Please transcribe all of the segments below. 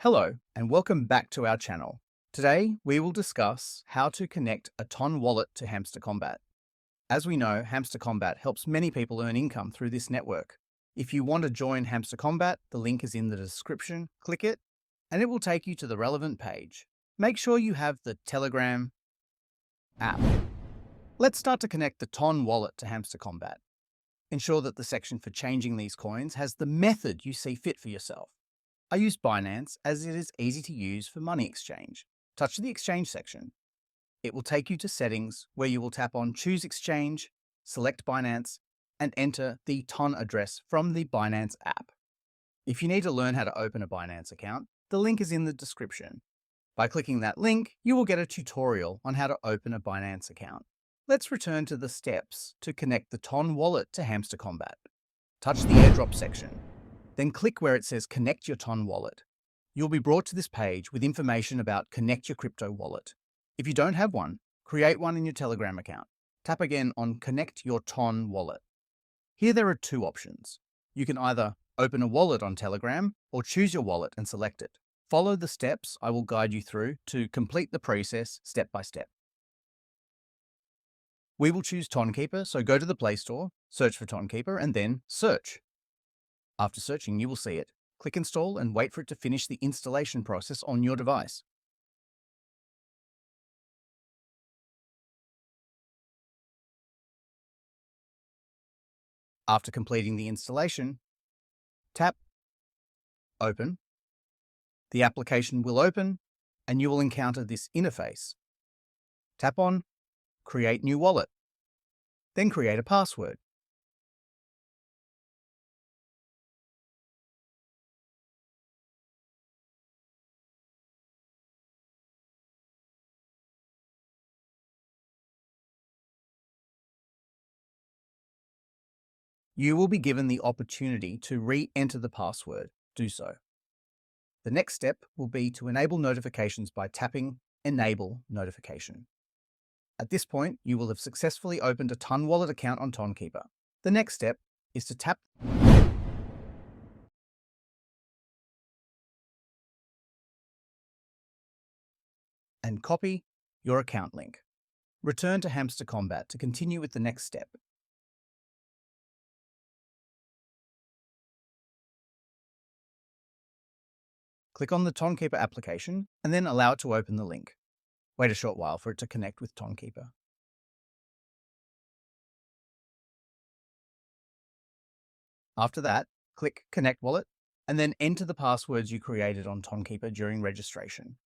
Hello and welcome back to our channel. Today we will discuss how to connect a Ton wallet to Hamster Kombat. As we know, Hamster Kombat helps many people earn income through this network. If you want to join Hamster Kombat, the link is in the description. Click it and it will take you to the relevant page. Make sure you have the Telegram app. Let's start to connect the Ton wallet to Hamster Kombat. Ensure that the section for changing these coins has the method you see fit for yourself. I use Binance as it is easy to use for money exchange. Touch the exchange section. It will take you to settings where you will tap on Choose Exchange, select Binance, and enter the TON address from the Binance app. If you need to learn how to open a Binance account, the link is in the description. By clicking that link, you will get a tutorial on how to open a Binance account. Let's return to the steps to connect the TON wallet to Hamster Kombat. Touch the airdrop section. Then click where it says Connect your Ton wallet. You'll be brought to this page with information about Connect your crypto wallet. If you don't have one, create one in your Telegram account. Tap again on Connect your Ton wallet. Here there are two options. You can either open a wallet on Telegram or choose your wallet and select it. Follow the steps I will guide you through to complete the process step by step. We will choose Tonkeeper, so go to the Playstore, search for Tonkeeper, and then search. After searching, you will see it. Click Install and wait for it to finish the installation process on your device. After completing the installation, tap Open. The application will open and you will encounter this interface. Tap on Create New Wallet. Then create a password. You will be given the opportunity to re-enter the password. Do so. The next step will be to enable notifications by tapping Enable Notification. At this point, you will have successfully opened a Ton wallet account on Tonkeeper. The next step is to tap and copy your account link. Return to Hamster Kombat to continue with the next step. Click on the Tonkeeper application and then allow it to open the link. Wait a short while for it to connect with Tonkeeper. After that, click Connect Wallet and then enter the passwords you created on Tonkeeper during registration.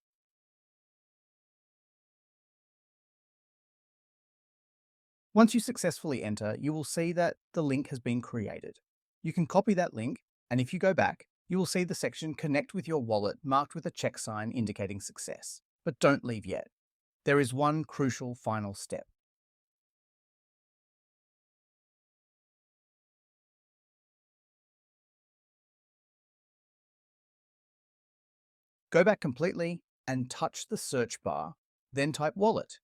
Once you successfully enter, you will see that the link has been created. You can copy that link, and if you go back, you will see the section Connect with your wallet marked with a check sign indicating success. But don't leave yet. There is one crucial final step. Go back completely and touch the search bar, then type wallet.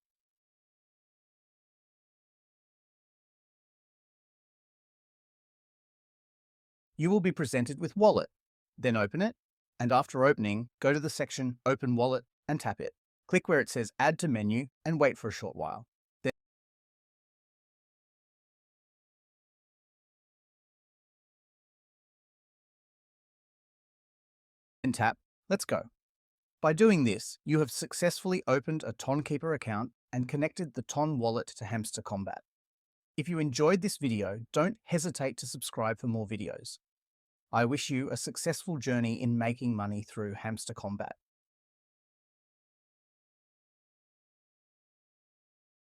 You will be presented with wallet. Then open it, and after opening, go to the section Open Wallet and tap it. Click where it says Add to Menu and wait for a short while. Then tap Let's go. By doing this, you have successfully opened a Tonkeeper account and connected the Ton wallet to Hamster Kombat. If you enjoyed this video, don't hesitate to subscribe for more videos. I wish you a successful journey in making money through Hamster Kombat.